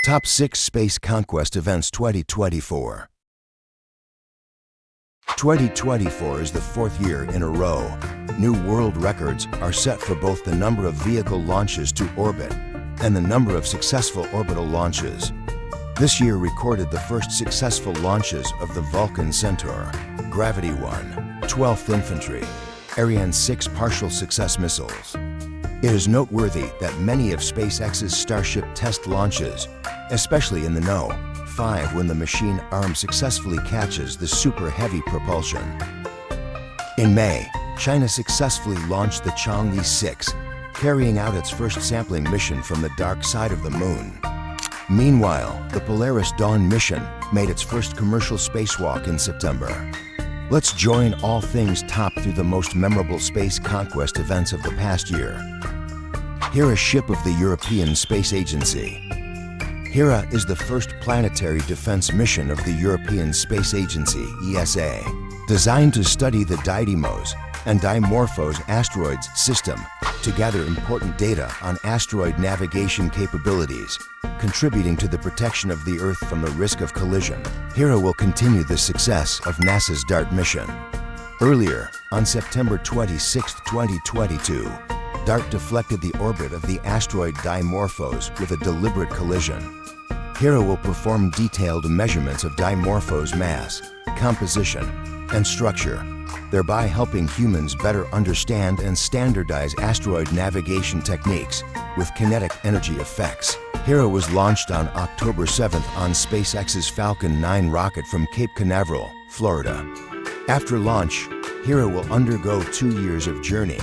Top 6 Space Conquest Events 2024. 2024 is the fourth year in a row. New world records are set for both the number of vehicle launches to orbit and the number of successful orbital launches. This year recorded the first successful launches of the Vulcan Centaur, Gravity 1, 12th Infantry, Ariane 6 partial success missiles. It is noteworthy that many of SpaceX's Starship test launches, especially in the No. 5 when the machine arm successfully catches the super heavy propulsion. In May, China successfully launched the Chang'e 6, carrying out its first sampling mission from the dark side of the moon. Meanwhile, the Polaris Dawn mission made its first commercial spacewalk in September. Let's join AllThingsTop through the most memorable space conquest events of the past year. Hera ship of the European Space Agency. Hera is the first planetary defense mission of the European Space Agency, ESA, designed to study the Didymos and Dimorphos asteroids system to gather important data on asteroid navigation capabilities, contributing to the protection of the Earth from the risk of collision. Hera will continue the success of NASA's DART mission. Earlier, on September 26, 2022, DART deflected the orbit of the asteroid Dimorphos with a deliberate collision. Hera will perform detailed measurements of Dimorphos' mass, composition, and structure, thereby helping humans better understand and standardize asteroid navigation techniques with kinetic energy effects. Hera was launched on October 7th on SpaceX's Falcon 9 rocket from Cape Canaveral, Florida. After launch, Hera will undergo 2 years of journey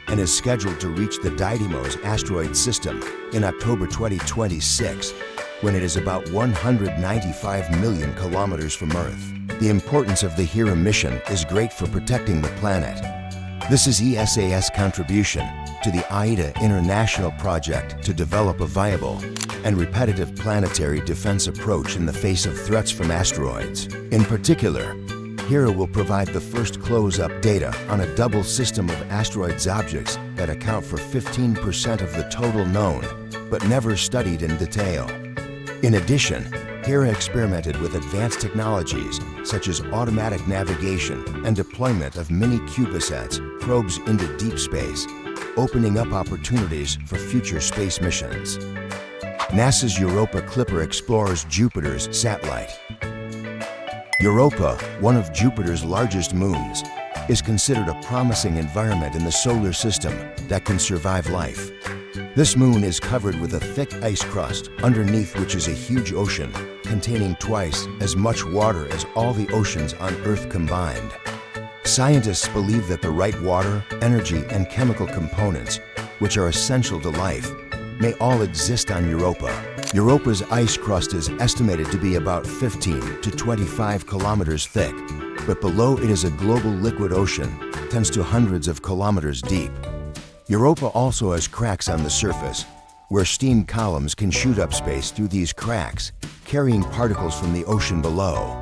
and is scheduled to reach the Didymos asteroid system in October 2026, when it is about 195 million kilometers from Earth. The importance of the Hera mission is great for protecting the planet. This is ESA's contribution to the AIDA International project to develop a viable and repetitive planetary defense approach in the face of threats from asteroids. In particular, Hera will provide the first close-up data on a double system of asteroids objects that account for 15% of the total known, but never studied in detail. In addition, Hera experimented with advanced technologies such as automatic navigation and deployment of mini-CubeSats probes into deep space, opening up opportunities for future space missions. NASA's Europa Clipper explores Jupiter's satellite. Europa, one of Jupiter's largest moons, is considered a promising environment in the solar system that can survive life. This moon is covered with a thick ice crust, underneath which is a huge ocean containing twice as much water as all the oceans on Earth combined. Scientists believe that the right water, energy, and chemical components, which are essential to life, may all exist on Europa. Europa's ice crust is estimated to be about 15 to 25 kilometers thick, but below it is a global liquid ocean, tens to hundreds of kilometers deep. Europa also has cracks on the surface, where steam columns can shoot up space through these cracks, carrying particles from the ocean below.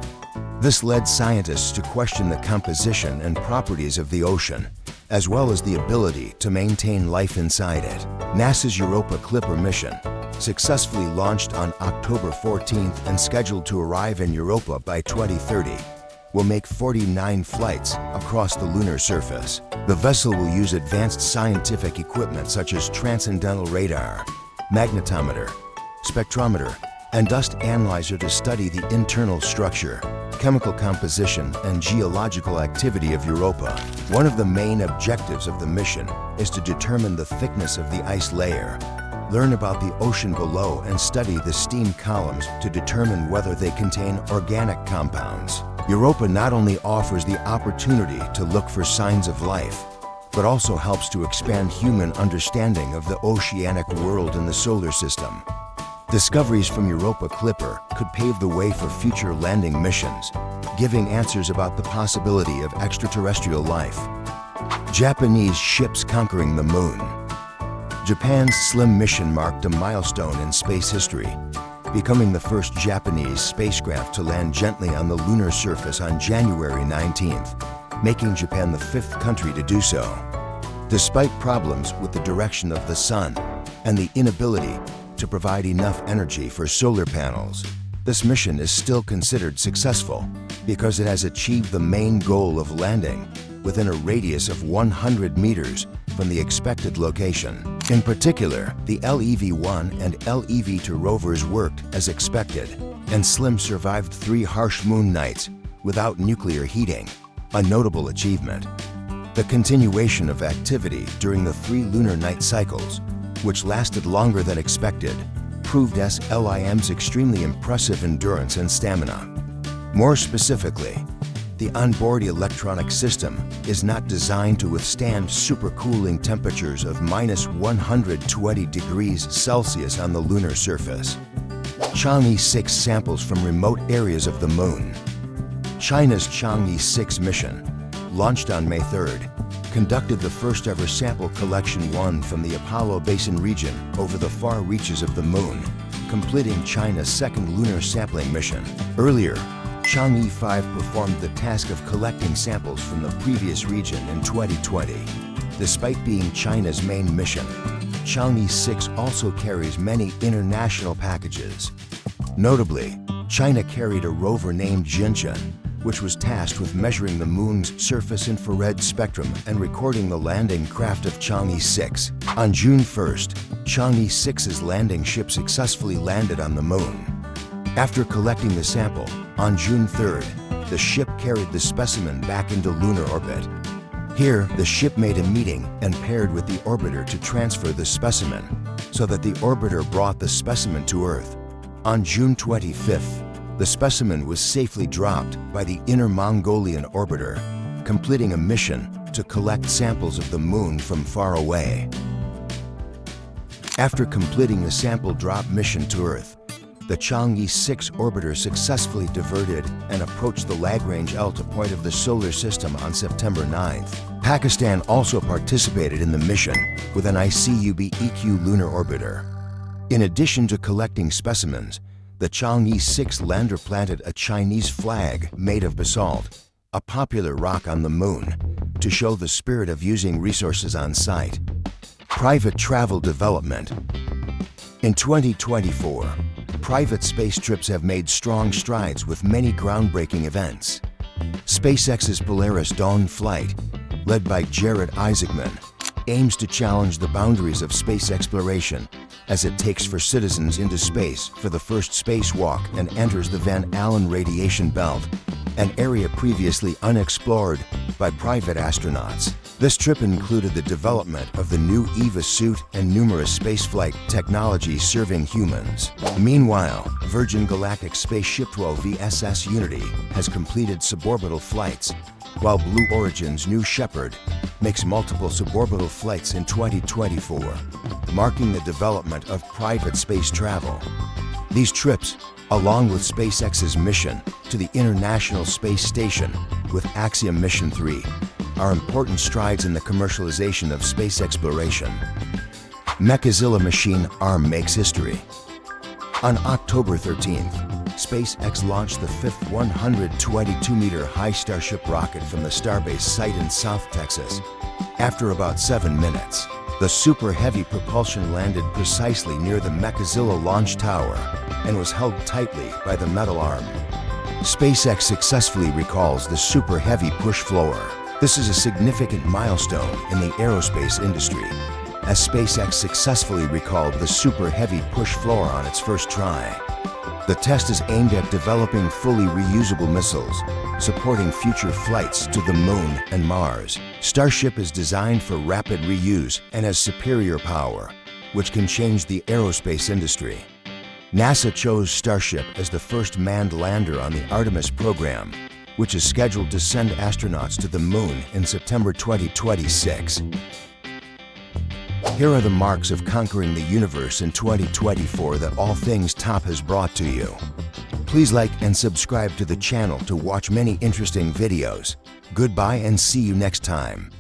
This led scientists to question the composition and properties of the ocean, as well as the ability to maintain life inside it. NASA's Europa Clipper mission, successfully launched on October 14th and scheduled to arrive in Europa by 2030, will make 49 flights across the lunar surface. The vessel will use advanced scientific equipment such as transcendental radar, magnetometer, spectrometer, and dust analyzer to study the internal structure, chemical composition, and geological activity of Europa. One of the main objectives of the mission is to determine the thickness of the ice layer, learn about the ocean below, and study the steam columns to determine whether they contain organic compounds. Europa not only offers the opportunity to look for signs of life, but also helps to expand human understanding of the oceanic world in the solar system. Discoveries from Europa Clipper could pave the way for future landing missions, giving answers about the possibility of extraterrestrial life. Japanese ships conquering the moon. Japan's SLIM mission marked a milestone in space history, becoming the first Japanese spacecraft to land gently on the lunar surface on January 19th, making Japan the 5th country to do so. Despite problems with the direction of the sun and the inability to provide enough energy for solar panels. This mission is still considered successful because it has achieved the main goal of landing within a radius of 100 meters from the expected location. In particular, the LEV-1 and LEV-2 rovers worked as expected, and SLIM survived 3 harsh moon nights without nuclear heating, a notable achievement. The continuation of activity during the 3 lunar night cycles, which lasted longer than expected, proved SLIM's extremely impressive endurance and stamina. More specifically, the onboard electronic system is not designed to withstand supercooling temperatures of -120 degrees Celsius on the lunar surface. Chang'e 6 samples from remote areas of the moon. China's Chang'e 6 mission, launched on May 3rd, conducted the first-ever sample collection 1 from the Apollo Basin region over the far reaches of the moon, completing China's second lunar sampling mission. Earlier, Chang'e 5 performed the task of collecting samples from the previous region in 2020. Despite being China's main mission, Chang'e 6 also carries many international packages. Notably, China carried a rover named Jinshan, which was tasked with measuring the moon's surface infrared spectrum and recording the landing craft of Chang'e 6. On June 1st, Chang'e 6's landing ship successfully landed on the moon. After collecting the sample, on June 3rd, the ship carried the specimen back into lunar orbit. Here, the ship made a meeting and paired with the orbiter to transfer the specimen, so that the orbiter brought the specimen to Earth. On June 25th, the specimen was safely dropped by the Inner Mongolian orbiter, completing a mission to collect samples of the moon from far away. After completing the sample drop mission to Earth, the Chang'e 6 orbiter successfully diverted and approached the Lagrange Delta point of the solar system on September 9th. Pakistan also participated in the mission with an ICUB-EQ lunar orbiter. In addition to collecting specimens, the Chang'e 6 lander planted a Chinese flag made of basalt, a popular rock on the moon, to show the spirit of using resources on site. Private travel development. In 2024, private space trips have made strong strides with many groundbreaking events. SpaceX's Polaris Dawn flight, led by Jared Isaacman, aims to challenge the boundaries of space exploration as it takes for citizens into space for the first spacewalk and enters the Van Allen radiation belt, an area previously unexplored by private astronauts. This trip included the development of the new EVA suit and numerous spaceflight technologies serving humans. Meanwhile, Virgin Galactic Spaceship 12 VSS Unity has completed suborbital flights, while Blue Origin's New Shepard makes multiple suborbital flights in 2024, marking the development of private space travel. These trips, along with SpaceX's mission to the International Space Station with Axiom Mission 3, are important strides in the commercialization of space exploration. Mechazilla machine arm makes history. On October 13th, SpaceX launched the fifth 122-meter high Starship rocket from the Starbase site in South Texas. After about 7 minutes, the Super Heavy propulsion landed precisely near the Mechazilla launch tower and was held tightly by the metal arm. SpaceX successfully recalls the Super Heavy push floor. This is a significant milestone in the aerospace industry, as SpaceX successfully recalled the Super Heavy push floor on its first try. The test is aimed at developing fully reusable missiles, supporting future flights to the Moon and Mars. Starship is designed for rapid reuse and has superior power, which can change the aerospace industry. NASA chose Starship as the first manned lander on the Artemis program, which is scheduled to send astronauts to the Moon in September 2026. Here are the marks of conquering the universe in 2024 that AllThingsTop has brought to you. Please like and subscribe to the channel to watch many interesting videos. Goodbye and see you next time.